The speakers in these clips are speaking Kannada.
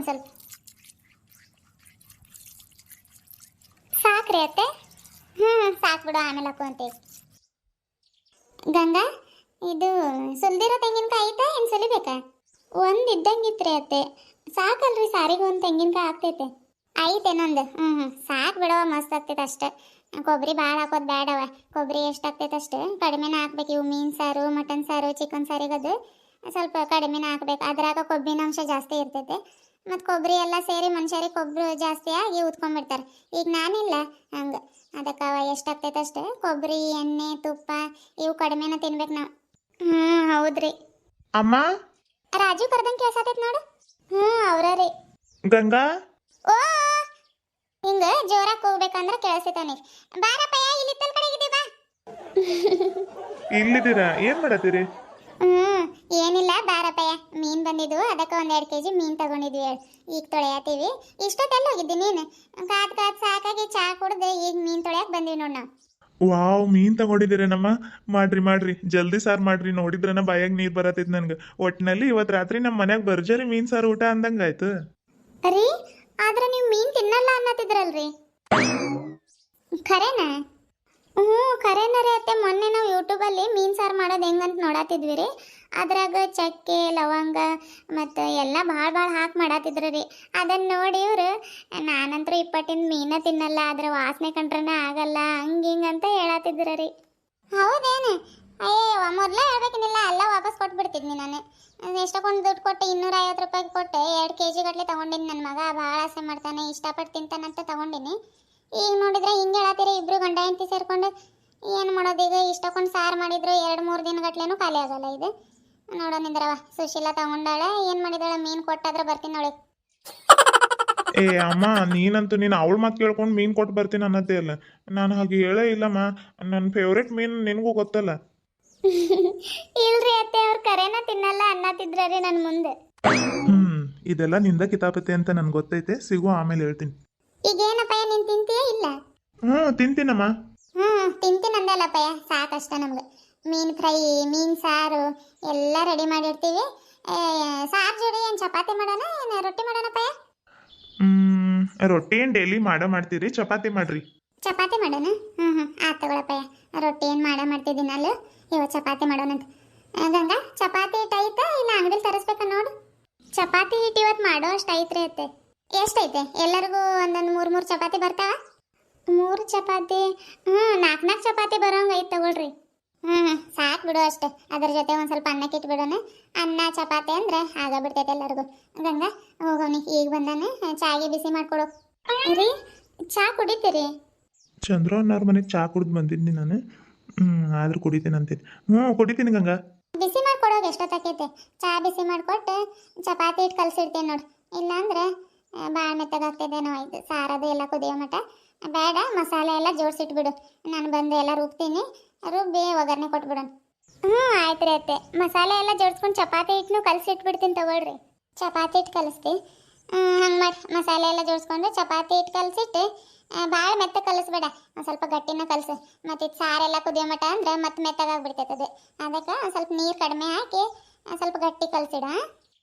ಒಂದು ಸ್ವಲ್ಪ ಸಾಕ್ರಿ ಅತ್ತೆ. ಸಾಕು ಬಿಡು, ಆಮೇಲೆ ಹಾಕೊಂತೀವಿ. ಗಂಗಾ, ಇದು ಸುಲ್ದಿರೋ ತೆಂಗಿನಕಾಯಿ ಐತಾ ಏನು ಸುಲಿಬೇಕಾ? ಒಂದು ಇದ್ದಂಗಿತ್ರಿ ಅತ್ತೆ. ಸಾಕಲ್ರಿ, ಸಾರಿಗೆ ಒಂದು ತೆಂಗಿನಕಾಯಿ ಆಗ್ತೈತೆ. ಐತೇನೊಂದು. ಸಾಕು ಬಿಡವ, ಮಸ್ತ್ ಆಗ್ತೈತೆ ಅಷ್ಟೆ. ಕೊಬ್ಬರಿ ಭಾಳ ಹಾಕೋದು ಬೇಡವ. ಕೊಬ್ಬರಿ ಎಷ್ಟು ಆಗ್ತೈತೆ ಅಷ್ಟು ಕಡಿಮೆನ ಹಾಕ್ಬೇಕು. ಇವು ಮೀನು ಸಾರು, ಮಟನ್ ಸಾರು, ಚಿಕನ್ ಸಾರಿಗದು ಸ್ವಲ್ಪ ಕಡಿಮೆನ ಹಾಕ್ಬೇಕು. ಅದ್ರಾಗ ಕೊಬ್ಬಿನ ಅಂಶ ಜಾಸ್ತಿ ಇರ್ತೈತೆ. ಮತ್ತು ಕೊಬ್ಬರಿ ಎಲ್ಲ ಸೇರಿ ಮನುಷ್ಯರಿಗೆ ಕೊಬ್ಬರಿ ಜಾಸ್ತಿ ಆಗಿ ಉತ್ಕೊಂಡ್ಬಿಡ್ತಾರೆ. ಈಗ ನಾನಿಲ್ಲ ಹಂಗೆ. ಅದಕ್ಕೆ ಎಷ್ಟಾಗ್ತೈತೆ ಅಷ್ಟು ಕೊಬ್ಬರಿ, ಎಣ್ಣೆ, ತುಪ್ಪ ಇವು ಕಡಿಮೆನ ತಿನ್ಬೇಕು ನಾವು. ಹೌದ್ರಿ. ಅಮ್ಮ, ರಾಜು ಕರ್ದಂಗೆ ಕೇಳ್ಸತೈತೆ ನೋಡು. ಅವ್ರ ರೀ. ಗಂಗಾ, ಓ, ಹಿಂಗ ಜೋರಾಗಿ ಹೋಗ್ಬೇಕಂದ್ರೆ ಕೇಳಿಸ್ತೈತೆ. ಬಾರಪ್ಪಯ್ಯ, ಇಲ್ಲಿ ಇತ್ತಲ್ ಕಡೆಗಿದೆ ಬಾ. ಇಲ್ಲಿದ್ದೀರಾ? ಏನ್ ಮಾಡತ್ತೀರಿ? ಏನಿಲ್ಲ ಬಾರಪ್ಪಯ್ಯ, ಮೀನು ಬಂದಿದ್ವು, ಅದಕ್ಕೆ 1-2 kg ಮೀನು ತಗೊಂಡಿದ್ವಿ. ಈಗ ತೊಳೆಯತ್ತೀವಿ. ಇಷ್ಟೊತ್ತೆಲ್ಲ ಹೋಗಿದ್ದಿ ನೀನು? ಕಾದ್ ಸಾಕಾಗಿ ಚಾ ಕುಡ್ದು ಈಗ ಮೀನು ತೊಳೆಯಕ್ಕೆ ಬಂದೀವಿ ನೋಡಿ ನಾವು. ವಾವ್, ಮೀನ್ ತಗೊಂಡಿದ್ದೀರೇನಮ್ಮ? ಮಾಡ್ರಿ ಜಲ್ದಿ ಸಾರು ಮಾಡ್ರಿ. ನೋಡಿದ್ರನ ಬಾಯಾಗ ನೀರ್ ಬರತೈತಿ ನನ್ಗೆ. ಒಟ್ಟಿನಲ್ಲಿ ಇವತ್ತು ರಾತ್ರಿ ನಮ್ಮ ಮನ್ಯಾಗ ಭರ್ಜರಿ ಮೀನ್ ಸಾರು ಊಟ ಅಂದಂಗಾಯ್ತು. ರೀ, ಆದ್ರೆ ನೀವು ಮೀನು ತಿನ್ನಲ್ಲ ಅನ್ನತ್ತಿದ್ರಲ್ರಿ, ಖರೇನಾ? ಖರೇನ ರೀ ಅತ್ತೆ. ಮೊನ್ನೆ ನಾವು ಯೂಟ್ಯೂಬಲ್ಲಿ ಮೀನು ಸಾರು ಮಾಡೋದು ಹೆಂಗಂತ ನೋಡತ್ತಿದ್ವಿ ರೀ. ಅದ್ರಾಗ ಚಕ್ಕೆ, ಲವಂಗ ಮತ್ತು ಎಲ್ಲ ಭಾಳ ಹಾಕಿ ಮಾಡತ್ತಿದ್ರು ರೀ. ಅದನ್ನು ನೋಡಿ ಇವರು, ನಾನಂತರೂ ಇಪ್ಪಟ್ಟಿನ ಮೀನ ತಿನ್ನಲ್ಲ, ಅದ್ರ ವಾಸನೆ ಕಂಡ್ರನೇ ಆಗಲ್ಲ, ಹಂಗಿಂಗಂತ ಹೇಳತ್ತಿದ್ರು ರೀ. ಹೌದೇನು? ಅಯ್ಯೋ, ಮೊದಲೇ ಹೇಳ್ಬೇಕೇನಿಲ್ಲ, ಎಲ್ಲ ವಾಪಸ್ ಕೊಟ್ಬಿಡ್ತಿದ್ನಿ ನಾನು. ಎಷ್ಟೊಂದು ದುಡ್ಡು ಕೊಟ್ಟು 250 ರೂಪಾಯಿ ಕೊಟ್ಟು 2 kg ಗಟ್ಟಲೆ ತೊಗೊಂಡಿನಿ. ನನ್ನ ಮಗ ಭಾಳ ಆಸೆ ಮಾಡ್ತಾನೆ, ಇಷ್ಟಪಟ್ಟು ತಿಂತಾನಂತ ತೊಗೊಂಡಿನಿ. ಈಗ ನೋಡಿದ್ರೆ ಹಿಂಗೆ ಹೇಳತ್ತೀರಿ, ಇಬ್ರು ಗಂಡ ಹೆಂಡತಿ ಸೇರ್ಕೊಂಡು. ಏನು ಮಾಡೋದು ಈಗ? ಇಷ್ಟೊಂದು ಸಾರು ಮಾಡಿದ್ರು 2-3 ದಿನ ಗಟ್ಲೆನೂ ಖಾಲಿ ಆಗಲ್ಲ ಇದು. ನೋಡೋನಿಂದ್ರವ, ಸುಶೀಲಾ ತಗೊಂಡಾಳೆ, ಏನು ಮಾಡಿದಾಳೆ? ಮೀನು ಕೊಟ್ಟಾದ್ರೆ ಬರ್ತೀನಿ ನೋಡಿ. ಏ ಅಮ್ಮ, ನೀನು ಅವಳ ಮಾತು ಕೇಳ್ಕೊಂಡು ಮೀನ್ ಕೊಟ್ಟು ಬರ್ತೀನಿ ಅನ್ನತ್ತೇ ಅಲ್ಲ. ನಾನು ಹಾಗೆ ಹೇಳೇ ಇಲ್ಲಮ್ಮ. ನನ್ನ ಫೇವ್ರೇಟ್ ಮೀನು ನಿನಗೂ ಗೊತ್ತಲ್ಲ. ಇಲ್ರಿ ಅತ್ತೆ, ಅವ್ರು ಕರೆನ ತಿನ್ನಲ್ಲ ಅನ್ನತ್ತಿದ್ರಿ ನನ್ನ ಮುಂದೆ. ಇದೆಲ್ಲ ನಿಂದ ಕಿತಾಪತಿ ಅಂತ ನನ್ಗೆ ಗೊತ್ತೈತೆ. ಸಿಗು, ಆಮೇಲೆ ಹೇಳ್ತೀನಿ. ಈಗೇನಪ್ಪಯ್ಯ, ನೀನು ತಿಂತೀಯ ಇಲ್ಲ? ತಿಂತೀನಮ್ಮ. ತಿಂತೀನಿ ಅಂದಲ್ಲಪ್ಪಯ್ಯ, ಸಾಕಷ್ಟ ನಮ್ಗೆ. ಮೀನು ಫ್ರೈ, ಮೀನು ಸಾರು ಎಲ್ಲ ರೆಡಿ ಮಾಡಿರ್ತೀವಿ. ಸಾರು ಜೋಡಿ ಏನು ಚಪಾತಿ ಮಾಡೋಣ, ಏನು ರೊಟ್ಟಿ ಮಾಡೋಣಪ್ಪಯ್ಯ? ರೊಟ್ಟಿ ಏನು ಡೈಲಿ ಮಾಡ್ತೀರಿ? ಚಪಾತಿ ಮಾಡ್ರಿ. ಚಪಾತಿ ಮಾಡೋಣ. ಆಯ್ತು ತಗೊಳಪ್ಪಯ್ಯ. ರೊಟ್ಟಿ ಏನು ಮಾಡ್ತಿದ್ದೀನಿ ಅಲ್ಲ, ಇವತ್ತು ಚಪಾತಿ ಮಾಡೋಣಂತ. ಗಂಗಾ, ಚಪಾತಿ ಹಿಟ್ಟು ಐತೆ ಇಲ್ಲ ಅಂಗಡಿಲಿ ತರಿಸ್ಬೇಕ ನೋಡು? ಚಪಾತಿ ಹಿಟ್ಟು ಇವತ್ತು ಮಾಡೋ ಅಷ್ಟು ಐತ್ರಿ ಅತ್ತೆ. ಎಷ್ಟೈತೆ? ಎಲ್ಲರಿಗೂ ಒಂದೊಂದು 3 ಚಪಾತಿ ಬರ್ತಾವ? 3 ಚಪಾತಿ? 4 ಚಪಾತಿ ಬರೋಂಗೆ ಐತೆ ತಗೊಳ್ರಿ. ಸಾಕು ಬಿಡು ಅಷ್ಟೆ. ಅದ್ರ ಜೊತೆ ಒಂದು ಸ್ವಲ್ಪ ಅನ್ನಕ್ಕೆ ಇಟ್ಬಿಡೋಣ. ಅನ್ನ ಚಪಾತಿ ಅಂದ್ರೆ ಆಗಬಿಡ್ತೈತೆ ಎಲ್ಲರಿಗೂ. ಗಂಗಾ, ಹೋಗೋನಿ, ಈಗ ಬಂದಾನೆ. ಚಾಗೆ ಬಿಸಿ ಮಾಡ್ಕೊಡು ರೀ. ಚಾ ಕುಡಿತೀರಿ? ಚಂದ್ರ ಅನ್ನೋರ ಮನೆಗೆ ಚಾ ಕುಡ್ದು ಬಂದಿದ್ನಿ ನಾನು. ಆದ್ರೂ ಕುಡಿತೀನಿ ಅಂತೀನಿ. ಕುಡಿತೀನಿ ಗಂಗಾ. ಬಿಸಿ ಮಾಡ್ಕೊಡೋಕೆ ಎಷ್ಟೊತ್ತಾಕೈತೆ? ಚಾ ಬಿಸಿ ಮಾಡಿಕೊಟ್ಟು ಚಪಾತಿ ಹಿಟ್ಟು ಕಲಸಿಡ್ತೀನಿ ನೋಡು. ಇಲ್ಲಾಂದ್ರೆ ಭಾಳ ಮೆತ್ತಗಾಗ್ತದೇನೋ. ಆಯ್ತು, ಸಾರದು ಎಲ್ಲ ಕುದಿಯೋ ಮಟ ಬೇಡ, ಮಸಾಲೆ ಎಲ್ಲ ಜೋಡಿಸಿಟ್ಬಿಡು. ನಾನು ಬಂದು ಎಲ್ಲ ರುಬ್ತೀನಿ, ರುಬ್ಬಿ ಒಗ್ಗರಣೆ ಕೊಟ್ಬಿಡೋಣ. ಆಯ್ತು ರೀ ಅತ್ತೆ. ಮಸಾಲೆ ಎಲ್ಲ ಜೋಡಿಸ್ಕೊಂಡು ಚಪಾತಿ ಹಿಟ್ಟನ್ನು ಕಲಸಿಟ್ಬಿಡ್ತೀನಿ ತಗೊಳ್ರಿ. ಚಪಾತಿ ಹಿಟ್ಟು ಕಲಿಸ್ತಿ? ಹಂಗೆ ಮಾಡಿ ಮಸಾಲೆ ಎಲ್ಲ ಜೋಡಿಸ್ಕೊಂಡು ಚಪಾತಿ ಹಿಟ್ಟು ಕಲಸಿಟ್ಟು, ಭಾಳ ಮೆತ್ತಗೆ ಕಲಿಸ್ಬೇಡ, ಒಂದು ಸ್ವಲ್ಪ ಗಟ್ಟಿನ ಕಲಸು. ಮತ್ತು ಇದು ಸಾರೆಲ್ಲ ಕುದಿಯೋ ಮಟ ಅಂದ್ರೆ ಮತ್ತೆ ಮೆತ್ತಗಾಗ್ಬಿಡ್ತೈತದೆ. ಅದಕ್ಕೆ ಒಂದು ಸ್ವಲ್ಪ ನೀರು ಕಡಿಮೆ ಹಾಕಿ ಸ್ವಲ್ಪ ಗಟ್ಟಿ ಕಲಸಿಡ.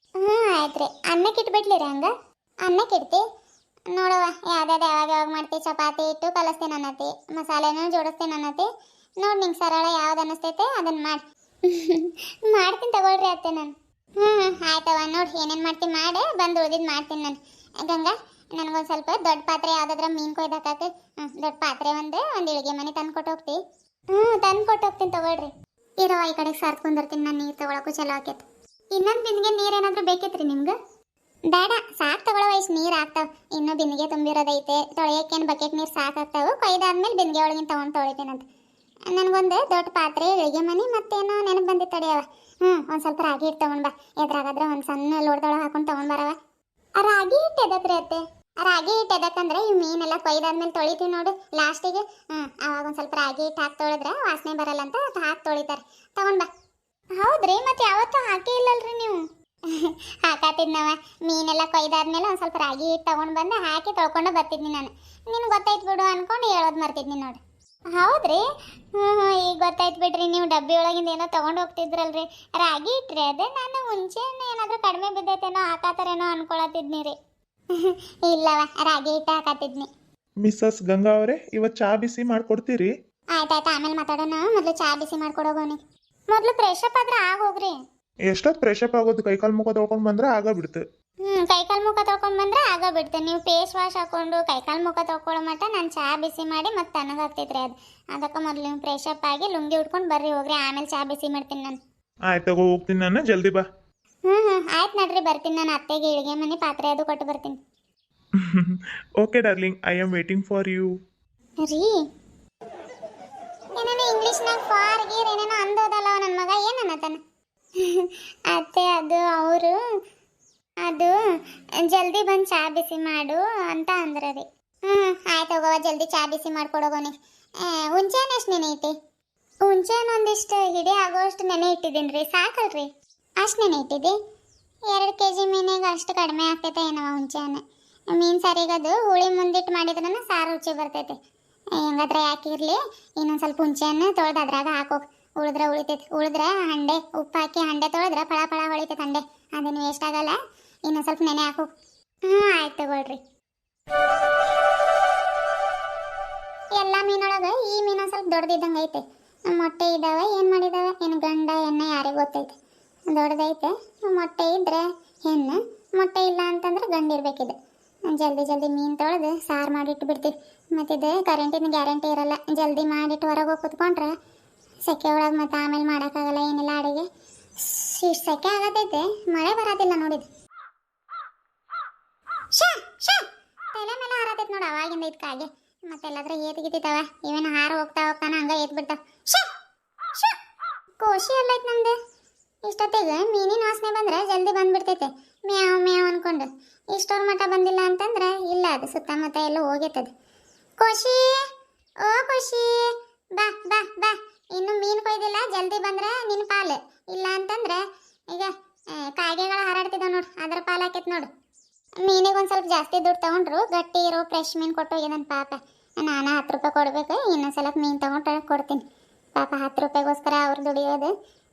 ಆಯ್ತು ರೀ. ಅನ್ನಕ್ಕೆ ಇಟ್ಬಿಡ್ಲಿರಿ ಹಂಗೆ? ಅನ್ನಕ್ಕೆ ಇಡ್ತಿ ನೋಡವ. ಯಾವಾಗ ಮಾಡ್ತೀವಿ? ಚಪಾತಿ ಹಿಟ್ಟು ಕಲಿಸ್ತೀನಿ ಅನ್ನತಿ, ಮಸಾಲೆನೂ ಜೋಡಿಸ್ತೀನಿ ಅನ್ನತಿ. ನೋಡಿ ನಿಂಗೆ ಸರಳ ಯಾವ್ದು ಅನ್ನಿಸ್ತೈತೆ ಅದನ್ನು ಮಾಡಿ. ಮಾಡ್ತೀನಿ ತಗೊಳ್ರಿ ಅತ್ತೆ ನಾನು. ಆಯ್ತವ, ನೋಡಿ ಏನೇನು ಮಾಡ್ತೀನಿ ಮಾಡಿ, ಬಂದು ಉಳಿದಿದ್ದು ಮಾಡ್ತೀನಿ ನಾನು. ಗಂಗಾ, ನನಗೊಂದು ಸ್ವಲ್ಪ ದೊಡ್ಡ ಪಾತ್ರೆ ಯಾವುದಾದ್ರ ಮೀನು ಕೊಯ್ದಾಕಕ್ಕೆ ದೊಡ್ಡ ಪಾತ್ರೆ ಒಂದು ಇಳಿಗೆ ಮನೆ ತಂದು ಕೊಟ್ಟು ಹೋಗ್ತಿ? ತಂದು ಕೊಟ್ಟು ಹೋಗ್ತೀನಿ ತಗೊಳ್ರಿ. ಇರೋ, ಈ ಕಡೆಗೆ ಸಾರ್ಕೊಂಡಿರ್ತೀನಿ ನಾನು. ನೀರು ತಗೊಳಕ್ಕೂ ಚಲೋ ಆಕೈತೆ. ಇನ್ನೊಂದು ಬಿಂದಿಗೆ ನೀರು ಏನಾದರೂ ಬೇಕಿತ್ರಿ ನಿಮ್ಗೆ? ಬೇಡ, ಸಾಕು ತಗೊಳ್ಳೋ. ಇಷ್ಟು ನೀರು ಆಗ್ತಾವೆ. ಇನ್ನೂ ಬಿಂದಿಗೆ ತುಂಬಿರೋದೈತೆ. ತೊಳೆಯೋಕ್ಕೇನು ಬಕೆಟ್ ನೀರು ಸಾಕಾಗ್ತಾವೆ. ಕೊಯ್ದಾದ್ಮೇಲೆ ಬಿಂದಿಗೆ ಒಳಗಿನ ತೊಗೊಂಡು ತೊಳಿತೀನಂತ. ನನಗೊಂದು ದೊಡ್ಡ ಪಾತ್ರೆ, ಇಳಿಗೆ ಮನೆ, ಮತ್ತೇನೋ ನೆನಪು ಬಂದಿತ್ತು ತಡೆಯವ. ಒಂದು ಸ್ವಲ್ಪ ರಾಗಿ ಹಿಟ್ಟು ತೊಗೊಂಡು ಬಾ. ಎದ್ರಾಗಾದ್ರೆ ಒಂದು ಸಣ್ಣ ಲೋಡ್ದೊಳಗೆ ಹಾಕೊಂಡು ತೊಗೊಂಡು ಬರವ. ರಾಗಿ ಹಿಟ್ಟು ಎದಕ್ರಿ ಅತ್ತೆ? ರಾಗಿ ಹಿಟ್ಟು ಎದಕ್ಕಂದ್ರೆ ಇವು ಮೀನೆಲ್ಲ ಕೊಯ್ದಾದ್ಮೇಲೆ ತೊಳಿತೀವಿ ನೋಡು ಲಾಸ್ಟಿಗೆ. ಅವಾಗ ಒಂದು ಸ್ವಲ್ಪ ರಾಗಿ ಹಿಟ್ಟು ಹಾಕಿ ತೊಳೆದ್ರೆ ವಾಸನೆ ಬರಲ್ಲ ಅಂತ ಹಾಕಿ ತೊಳಿತಾರೆ. ತೊಗೊಂಡು ಬಾ. ಹೌದ್ರಿ, ಮತ್ತೆ ಯಾವತ್ತೂ ಹಾಕೇ ಇಲ್ಲಲ್ರಿ ನೀವು? ಹಾಕಾತಿದ್ನವ. ಮೀನೆಲ್ಲ ಕೊಯ್ದಾದ್ಮೇಲೆ ಒಂದು ಸ್ವಲ್ಪ ರಾಗಿ ಹಿಟ್ಟು ತೊಗೊಂಡು ಬಂದು ಹಾಕಿ ತೊಳ್ಕೊಂಡು ಬರ್ತಿದ್ನಿ ನಾನು. ನಿನ್ಗೆ ಗೊತ್ತಾಯ್ತು ಬಿಡು ಅನ್ಕೊಂಡು ಹೇಳೋದು ಮರ್ತಿದ್ನಿ ನೋಡಿ. ಹೌದ್ರಿ? ಈಗ ಗೊತ್ತಾಯ್ತು ಬಿಡ್ರಿ. ನೀವು ಡಬ್ಬಿ ಒಳಗಿಂದ ಏನೋ ತೊಗೊಂಡು ಹೋಗ್ತಿದ್ರಲ್ರಿ, ರಾಗಿ ಹಿಟ್ರಿ ಅದೇ. ನಾನು ಮುಂಚೆ ಏನಾದರೂ ಕಡಿಮೆ ಬಿದ್ದೈತೇನೋ ಹಾಕಾತಾರೇನೋ ಅನ್ಕೊಳತಿದ್ನಿ ರೀ. ಇಲ್ಲವ ರಾಗಿ ಹಿಟ್ಟು ಹಾಕತ್ತಿದ್ನಿ. ಮಿಸ್ಸಸ್ ಗಂಗಾ ಅವರೇ ಇವತ್ತು ಚಾ ಬಿಸಿ ಮಾಡ್ಕೊಡ್ತೀರಿ? ಆಯ್ತಾಯ್ತು, ಆಮೇಲೆ ಮಾತಾಡೋಣ. ಮೊದಲು ಚಾ ಬಿಸಿ ಮಾಡ್ಕೊಡೋಗೋನಿ. ಮೊದಲು ಫ್ರೆಶಪ್ ಆದ್ರೆ ಆಗೋಗ್ರಿ. ಎಷ್ಟೊತ್ತು ಫ್ರೆಶಪ್ ಆಗೋದು? ಕೈಕಾಲು ಮುಖ ತೊಳ್ಕೊಂಡು ಬಂದ್ರೆ ಆಗ ಬಿಡ್ತು. ಕೈಕಾಲು ಮುಖ ತೊಳ್ಕೊಂಡ್ ಬಂದ್ರೆ ಆಗ ಬಿಡ್ತೇನೆ. ನೀವು ಫೇಸ್ ವಾಶ್ ಹಾಕೊಂಡು ಕೈಕಾಲು ಮುಖ ತೊಳ್ಕೊಳ್ಳೋ ಮಟ್ಟ ನಾನು ಚಾ ಬಿಸಿ ಮಾಡಿ ಮತ್ತೆ ತಣ್ಣಗಾಗ್ತೈತ್ರಿ ಅದು. ಅದಕ್ಕೆ ಮೊದಲು ನೀವು ಫ್ರೆಶಪ್ ಆಗಿ ಲುಂಗಿ ಉಟ್ಕೊಂಡು ಬರ್ರಿ ಹೋಗ್ರಿ, ಆಮೇಲೆ ಚಾ ಬಿಸಿ ಮಾಡ್ತೀನಿ ನಾನು. ಆಯ್ತು ತಗೋ, ಹೋಗ್ತೀನಿ ನಾನು, ಜಲ್ದಿ ಬಾ. ಆಯ್ತು ನಡ್ರಿ, ಬರ್ತೀನಿ ನಾನು. ಅತ್ತೆಗೆ ಇಳಿಗೆ ಮನೆ ಪಾತ್ರೆ ಅದು ಕೊಟ್ಟು ಬರ್ತೀನಿ. Okay darling, I am waiting for you. ರೀ ಏನೇನೋ ಇಂಗ್ಲೀಷ್ನಾಗ ಫಾರ್ ಗೀರ್ ಏನೇನೋ ಅಂದೋದಲ್ಲ ನನ್ನ ಮಗ, ಏನನ್ನತಾನ? ಅತ್ತೆ ಅದು ಅವರು ಅದು ಜಲ್ದಿ ಬಂದು ಚಾ ಬಿಸಿ ಮಾಡು ಅಂತ ಅಂದ್ರೆ ರೀ. ಆಯ್ತು ಹೋಗವ, ಜಲ್ದಿ ಚಾ ಬಿಸಿ ಮಾಡ್ಕೊಡೋಗೋನಿ. ಹುಂಚೆಹಣ್ಣು ಎಷ್ಟು ನೆನೆ ಐತಿ? ಹುಂಚೆಹಣ್ಣು ಒಂದಿಷ್ಟು ಹಿಡಿ ಆಗೋಷ್ಟು ನೆನೆ ಇಟ್ಟಿದ್ದೀನಿ ರೀ, ಸಾಕಲ್ರಿ? ಅಷ್ಟು ನೆನೆ ಇಟ್ಟಿದ್ದಿ? 2 kg ಮೀನಿಗೆ ಅಷ್ಟು ಕಡಿಮೆ ಆಗ್ತೈತೆ ಏನವ ಹುಂಚೆಹಣ್ಣು? ಮೀನು ಸಾರಿಗದು ಹುಳಿ ಮುಂದಿಟ್ಟು ಮಾಡಿದ್ರನ ಸಾರು ರುಚಿ ಬರ್ತೈತೆ. ಹೆಂಗಾದ್ರೆ ಯಾಕಿರಲಿ, ಇನ್ನೊಂದು ಸ್ವಲ್ಪ ಹುಂಚೆಹಣ್ಣು ತೊಳೆದು ಅದ್ರಾಗ ಹಾಕೋಕೆ, ಉಳಿದ್ರೆ ಉಳಿತೈತೆ. ಉಳಿದ್ರೆ ಹಂಡೆ ಉಪ್ಪು ಹಾಕಿ ಹಂಡೆ ತೊಳೆದ್ರೆ ಫಳ ಫಳ ಹೊಳಿತೈತೆ ಹಂಡೆ, ಅದೇನು ವೇಸ್ಟ್ ಆಗಲ್ಲ. ಇನ್ನೊಂದು ಸ್ವಲ್ಪ ನೆನೆ ಹಾಕು. ಆಯ್ತು ತಗೊಳ್ರಿ. ಎಲ್ಲ ಮೀನೊಳಗೆ ಈ ಮೀನು ಸ್ವಲ್ಪ ದೊಡ್ಡದಿದ್ದಂಗೆ ಐತೆ. ಮೊಟ್ಟೆ ಇದ್ದಾವೆ, ಏನು ಮಾಡಿದಾವೆ ಏನು ಗಂಡ ಎಣ್ಣೆ ಯಾರಿಗೆ ಗೊತ್ತೈತೆ. ದೊಡ್ಡದೈತೆ, ಮೊಟ್ಟೆ ಇದ್ರೆ ಹೆಣ್ಣು, ಮೊಟ್ಟೆ ಇಲ್ಲ ಅಂತಂದ್ರೆ ಗಂಡು ಇರ್ಬೇಕಿದೆ. ಜಲ್ದಿ ಜಲ್ದಿ ಮೀನು ತೊಳೆದು ಸಾರು ಮಾಡಿಟ್ಟು ಬಿಡ್ತೀವಿ. ಮತ್ತಿದು ಕರೆಂಟಿನ ಗ್ಯಾರಂಟಿ ಇರಲ್ಲ. ಜಲ್ದಿ ಮಾಡಿಟ್ಟು ಹೊರಗೆ ಹೋಗಿ ಕುತ್ಕೊಂಡ್ರೆ ಸೆಕೆ ಒಳಗೆ ಮತ್ತೆ ಆಮೇಲೆ ಮಾಡೋಕ್ಕಾಗಲ್ಲ ಏನಿಲ್ಲ ಅಡುಗೆ. ಇಷ್ಟು ಸೆಕೆ ಆಗತೈತೆ, ಮಳೆ ಬರೋದಿಲ್ಲ ನೋಡಿದ್ದು. ತಲೆ ಮೇಲೆ ಹಾರತೈತೆ ನೋಡಿ ಅವಾಗಿಂದ ಇದ್ ಕಾಗೆ. ಮತ್ತೆಲ್ಲಾದ್ರೆ ಏತ್ಗಿತ್ತಿತ್ತವ, ಇವೇನು ಹಾರ ಹೋಗ್ತಾ ಹೋಗ್ತಾನ ಹಂಗ ಏತ್ ಬಿಡ್ತಾವ. ಕೋಶಿ ಎಲ್ಲ ಐತೆ ನಮ್ದು. ಇಷ್ಟೊತ್ತಿಗೆ ಮೀನಿನ ವಾಸನೆ ಬಂದ್ರೆ ಜಲ್ದಿ ಬಂದ್ಬಿಡ್ತೈತೆ, ಮ್ಯಾವ್ ಮ್ಯಾವ್ ಅನ್ಕೊಂಡು. ಇಷ್ಟೋರ್ ಮಠ ಬಂದಿಲ್ಲ ಅಂತಂದ್ರೆ ಇಲ್ಲ, ಅದು ಸುತ್ತಮುತ್ತ ಎಲ್ಲ ಹೋಗೈತದು. ಕೋಶಿ, ಓ ಕೋಶಿ, ಬಾ ಬಾ ಬಾ. ಇನ್ನು ಮೀನು ಕೊಯ್ದಿಲ್ಲ, ಜಲ್ದಿ ಬಂದ್ರೆ ನಿನ್ನ ಪಾಲು. ಇಲ್ಲ ಅಂತಂದ್ರೆ ಈಗ ಕಾಗೆಗಳು ಹಾರಾಡ್ತಿದ್ದಾವ ನೋಡು, ಅದ್ರ ಪಾಲು ಹಾಕೈತೆ ನೋಡು. ಮೀನಿಗೆ ಒಂದು ಸ್ವಲ್ಪ ಜಾಸ್ತಿ ದುಡ್ಡು ತೊಗೊಂಡ್ರು, ಗಟ್ಟಿ ಇರೋ ಫ್ರೆಶ್ ಮೀನು ಕೊಟ್ಟೋಗಿ ನನ್ನ ಪಾಪ. ನಾನು 10 ರೂಪಾಯಿ ಕೊಡಬೇಕು, ಇನ್ನೊಂದ್ಸಲ ಮೀನು ತೊಗೊಂಡು ಕೊಡ್ತೀನಿ. ಪಾಪ 10 ರೂಪಾಯಿಗೋಸ್ಕರ ಅವ್ರು ದುಡಿಯೋದು.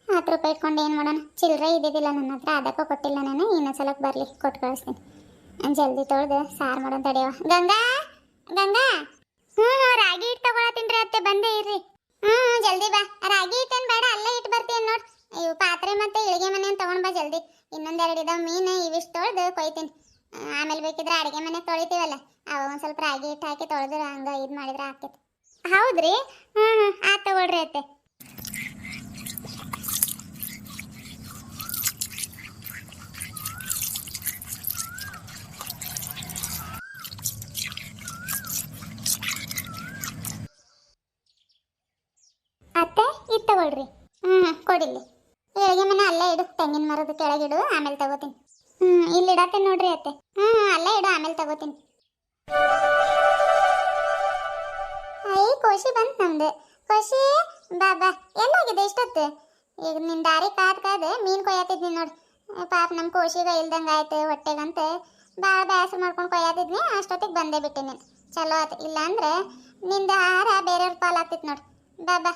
10 ರೂಪಾಯಿ ಇಟ್ಕೊಂಡು ಏನು ಮಾಡೋಣ? ಚಿಲ್ಲರೆ ಇದ್ದಿದ್ದಿಲ್ಲ ನನ್ನ ಹತ್ರ, ಅದಕ್ಕೂ ಕೊಟ್ಟಿಲ್ಲ ನಾನು. ಇನ್ನೊಂದ್ಸಲಕ್ಕೆ ಬರಲಿ, ಕೊಟ್ಟು ಕಳಿಸ್ತೀನಿ. ಜಲ್ದಿ ತೊಳೆದು ಸಾರು ಮಾಡೋಣ ತಡೆಯವ. ಗಂಗಾ ಗಂಗಾ, ರಾಗಿ ಹಿಟ್ಟು ತಗೊಳತ್ತೀನಿ ರೀ ಅತ್ತೆ, ಬಂದೇ ಇರ್ರಿ. ಜಲ್ದಿ ಬಾ. ರಾಗಿ ಹಿಟ್ಟೇನು ಬೇಡ, ಅಲ್ಲೇ ಇಟ್ಟು ಬರ್ತೀನಿ ನೋಡಿ. ಇವು ಪಾತ್ರೆ ಮತ್ತೆ ಇಳಿಗೆ ಮನೆ ತೊಗೊಂಡು ಬಾ ಜಲ್ದಿ. ಇನ್ನೊಂದೆರಡು ಇದಾವೆ ಮೀನು, ಇವಿಷ್ಟು ತೊಳೆದು ಕೊಯ್ತೀನಿ. ಆಮೇಲೆ ಬೇಕಿದ್ರೆ ಅಡುಗೆ ಮನೆ ತೊಳಿತೀವಲ್ಲ, ಅವಾಗ ಒಂದು ಸ್ವಲ್ಪ ರಾಗಿ ಹಿಟ್ಟು ಹಾಕಿ ತೊಳೆದ್ರೆ ಹಂಗೆ ಇದು ಮಾಡಿದ್ರೆ ಆಗ್ತೈತೆ. ಹೌದ್ರಿ? ಆಯ್ತು ತಗೊಳ್ರಿ ಅತ್ತೆ. ಅತ್ತೆ ಇದು ತಗೊಳ್ರಿ. ಕೊಡಿಲ್ಲಿ. ಎಳಗೆ ಮನೆ ಅಲ್ಲೇ ಇಡು, ತೆಂಗಿನ ಮರದ ಕೆಳಗಿಡು, ಆಮೇಲೆ ತಗೋತೀನಿ. ಇಲ್ಲಿ ಇಡತ್ತೆ ನೋಡ್ರಿ ಅತ್ತೆ. ಅಲ್ಲೇ ಇಡು, ಆಮೇಲೆ ತಗೋತೀನಿ. ಐ ಕೋಶಿ ಬಂತು ನಮ್ದು. ಕೋಶಿ ಬಾ ಬಾ. ಎಲ್ಲೋಗಿದೆ ಇಷ್ಟೊತ್ತು? ಈಗ ನಿನ್ನ ದಾರಿ ಕಾದು ಮೀನು ಕೊಯ್ಯಾತಿದ್ನಿ ನೋಡಿ. ಪಾಪ ನಮ್ಮ ಕೋಶಿಗ ಇಲ್ದಂಗೆ ಆಯ್ತು ಹೊಟ್ಟೆಗಂತ ಭಾಳ ಬೇಸರ ಮಾಡ್ಕೊಂಡು ಕೊಯ್ಯಾತಿದ್ನಿ. ಅಷ್ಟೊತ್ತಿಗೆ ಬಂದೇ ಬಿಟ್ಟೆ ನೀನು. ಚಲೋ ಆಯ್ತು, ಇಲ್ಲ ಅಂದ್ರೆ ನಿಂದ ಆಹಾರ ಬೇರೆಯವ್ರ ಪಾಲು ಆಗ್ತಿತ್ತು ನೋಡಿ. ಬಾ ಬಾ.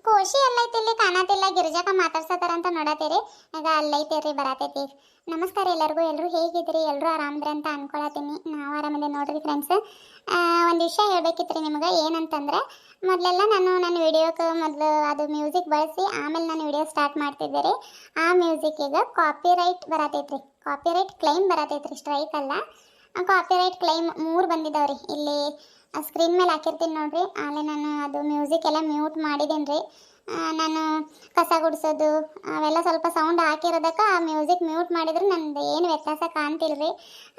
ಕೋಶಿ ಎಲ್ಲೈತಿ ಇಲ್ಲಿ ಕಾಣತಿಲ್ಲ, ಗಿರಿಜಾಕ ಮಾತಾಡ್ಸತಾರಂತ ನೋಡತ್ತೀರಿ. ಆಗ ಅಲ್ಲೈತಿರಿ, ಬರತೈತಿ. ನಮಸ್ಕಾರ ಎಲ್ಲರಿಗೂ. ಎಲ್ಲರೂ ಹೇಗಿದ್ರಿ? ಎಲ್ಲರೂ ಆರಾಮ್ರಿ ಅಂತ ಅನ್ಕೊಳತೀನಿ. ನಾವು ಆರಾಮಿದೆ ನೋಡ್ರಿ ಫ್ರೆಂಡ್ಸ್. ಒಂದು ವಿಷಯ ಹೇಳ್ಬೇಕಿತ್ತು ರೀ ನಿಮ್ಗೆ. ಏನಂತಂದ್ರೆ, ಮೊದಲೆಲ್ಲ ನಾನು ನನ್ನ ವಿಡಿಯೋಕ್ಕೆ ಮೊದಲು ಅದು ಮ್ಯೂಸಿಕ್ ಬಳಸಿ ಆಮೇಲೆ ನಾನು ವಿಡಿಯೋ ಸ್ಟಾರ್ಟ್ ಮಾಡ್ತಿದ್ದೆ ರೀ. ಆ ಮ್ಯೂಸಿಕ್ಕಿಗೆ ಕಾಪಿರೈಟ್ ಬರತೈತ್ರಿ, ಕಾಪಿರೈಟ್ ಕ್ಲೈಮ್ ಬರತೈತ್ರಿ, ಸ್ಟ್ರೈಕ್ ಅಲ್ಲ. ಕಾಪಿರೈಟ್ ಕ್ಲೈಮ್ 3 ಬಂದಿದ್ದಾವ್ರಿ. ಇಲ್ಲಿ ಸ್ಕ್ರೀನ್ ಮೇಲೆ ಹಾಕಿರ್ತೀನಿ ನೋಡ್ರಿ. ಆಮೇಲೆ ನಾನು ಅದು ಮ್ಯೂಸಿಕ್ ಎಲ್ಲ ಮ್ಯೂಟ್ ಮಾಡಿದ್ದೀನಿ ರೀ. ನಾನು ಕಸ ಗುಡಿಸೋದು ಅವೆಲ್ಲ ಸ್ವಲ್ಪ ಸೌಂಡ್ ಹಾಕಿರೋದಕ್ಕೆ ಆ ಮ್ಯೂಸಿಕ್ ಮ್ಯೂಟ್ ಮಾಡಿದ್ರೆ ನಂದು ಏನು ವ್ಯತ್ಯಾಸ ಕಾಣ್ತಿಲ್ಲ ರೀ.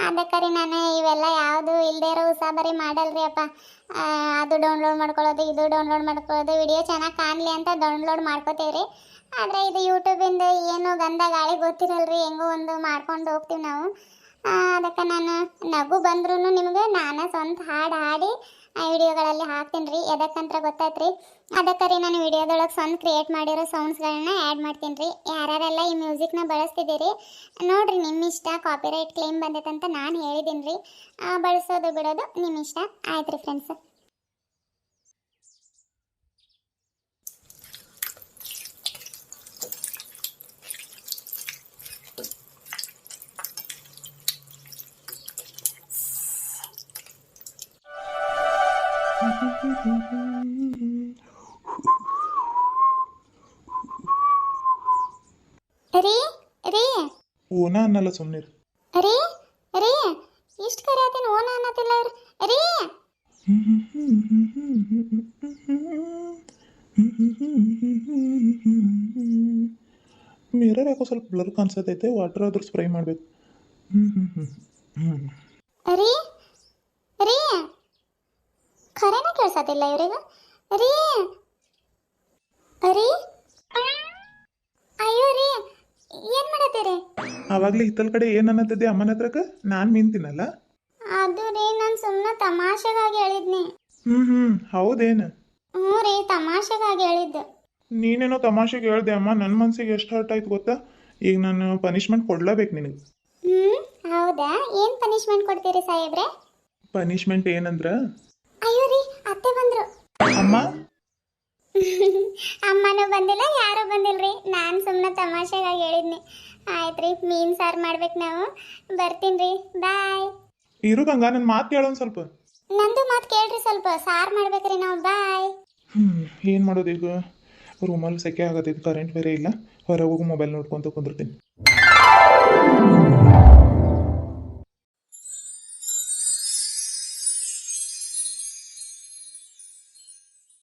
ಅದಕ್ಕೆ ರೀ ನಾನು ಇವೆಲ್ಲ ಯಾವುದು ಇಲ್ಲದೇ ಇರೋ ಉಸಾಬರಿ ಮಾಡಲ್ರಿ ಅಪ್ಪ. ಅದು ಡೌನ್ಲೋಡ್ ಮಾಡ್ಕೊಳ್ಳೋದು, ಇದು ಡೌನ್ಲೋಡ್ ಮಾಡ್ಕೊಳ್ಳೋದು, ವಿಡಿಯೋ ಚೆನ್ನಾಗಿ ಕಾಣಲಿ ಅಂತ ಡೌನ್ಲೋಡ್ ಮಾಡ್ಕೋತೀವಿ ರೀ. ಆದರೆ ಇದು ಯೂಟ್ಯೂಬಿಂದ ಏನು ಗಂಧ ಗಾಳಿ ಗೊತ್ತಿರಲ್ರಿ, ಹೆಂಗೋ ಒಂದು ಮಾಡ್ಕೊಂಡು ಹೋಗ್ತೀವಿ ನಾವು. ಅದಕ್ಕೆ ನಾನು ನಗು ಬಂದ್ರೂ ನಿಮಗೆ ನಾನು ಸ್ವಂತ ಹಾಡು ಹಾಡಿ ವಿಡಿಯೋಗಳಲ್ಲಿ ಹಾಕ್ತೀನಿ ರೀ. ಎದಕ್ಕಂತ ಗೊತ್ತಾಯ್ತು ರೀ. ಅದಕ್ಕೆ ರೀ ನಾನು ವಿಡಿಯೋದೊಳಗೆ ಸ್ವಂತ ಕ್ರಿಯೇಟ್ ಮಾಡಿರೋ ಸೌಂಡ್ಸ್ಗಳನ್ನ ಆ್ಯಡ್ ಮಾಡ್ತೀನಿ ರೀ. ಯಾರ್ಯಾರೆಲ್ಲ ಈ ಮ್ಯೂಸಿಕ್ನ ಬಳಸ್ತಿದ್ದೀರಿ ನೋಡಿರಿ, ನಿಮ್ಮ ಇಷ್ಟ. ಕಾಪಿರೈಟ್ ಕ್ಲೇಮ್ ಬಂದೈತಂತ ನಾನು ಹೇಳಿದ್ದೀನಿ ರೀ. ಬಳಸೋದು ಬಿಡೋದು ನಿಮ್ಮ ಇಷ್ಟ. ಆಯ್ತು ರೀ ಫ್ರೆಂಡ್ಸ್. ರೀ ರೀ ಓನಾ ಅನ್ನಲ್ಲ ಸುಮ್ಮನೆ ರೀ ರೀ ಇಷ್ಟು ಕರೆ ಆತೀನಿ ಓನ ಅನ್ನತಿಲ್ಲ ಇವ್ರು ರೀ ಮಿರರ್ ಯಾಕೋ ಸ್ವಲ್ಪ ಬ್ಲರ್ ಕಾಣಿಸತೈತೆ ವಾಟರ್ ಆದ್ರೂ ಸ್ಪ್ರೇ ಮಾಡಬೇಕು ರೀ ರೀ ಖರೇನ ಕೇಳ್ಸತಿಲ್ಲ ಇವ್ರಿಗೆ ರೀ ರೀ ಅಯ್ಯೋ ರೀ ಏನ್ ಮಾಡತ್ತೀರಿ ಆವಾಗಲೇ ಹಿತ್ತಲ ಕಡೆ ಏನು ಅನ್ನತ್ತಿದ್ದೆ ಅಮ್ಮನ ಹತ್ರಕ್ಕೆ ನಾನು ಮೀನ್ ತಿನ್ನಲ್ಲ ಅದು ರೀ ನಾನು ಸುಮ್ಮನೆ ತಮಾಷೆಗಾಗಿ ಹೇಳಿದ್ನಿ ಹೌದೇನು ಹ್ಞೂ ರೀ ತಮಾಷೆಗಾಗಿ ಹೇಳಿದ್ದು ನೀನೇನೋ ತಮಾಷೆಗೆ ಹೇಳ್ದೆ ಅಮ್ಮ ನನ್ನ ಮನಸ್ಸಿಗೆ ಎಷ್ಟು ಹರ್ಟ್ ಆಯ್ತು ಗೊತ್ತಾ ಈಗ ನಾನು ಪನಿಷ್ಮೆಂಟ್ ಕೊಡ್ಲೇಬೇಕು ನಿನಗೆ ಹೌದಾ ಏನು ಪನಿಷ್ಮೆಂಟ್ ಕೊಡ್ತೀರಿ ಸಾಹೇಬ್ರೆ ಪನಿಷ್ಮೆಂಟ್ ಏನಂದ್ರ ಅಯ್ಯೋ ರೀ ಅತ್ತೆ ಬಂದ್ರು ಅಮ್ಮ ಅಮ್ಮನೂ ಬಂದಿಲ್ಲ ಯಾರೂ ಬಂದಿಲ್ರಿ ನಾನು ಸುಮ್ಮನೆ ತಮಾಷೆಗಾಗಿ ಹೇಳಿದ್ನಿ ಆಯ್ತ್ರಿ ಮೀನು ಸಾರು ಮಾಡ್ಬೇಕು ನಾವು ಬರ್ತೀನಿ ರೀ ಬಾಯ್ ಇರು ಗಂಗಾ ನನ್ನ ಮಾತು ಕೇಳೋನ್ ಸ್ವಲ್ಪ ನಂದು ಮಾತು ಕೇಳ್ರಿ ಸ್ವಲ್ಪ ಸಾರು ಮಾಡ್ಬೇಕ್ರಿ ನಾವು ಬಾಯ್ ಏನು ಮಾಡೋದು ಈಗ ರೂಮಲ್ಲಿ ಸೆಕೆ ಆಗತ್ತೈತೆ ಕರೆಂಟ್ ಬೇರೆ ಇಲ್ಲ ಹೊರಗೆ ಹೋಗಿ ಮೊಬೈಲ್ ನೋಡ್ಕೊಂತ ಕುಂದಿರ್ತೀನಿ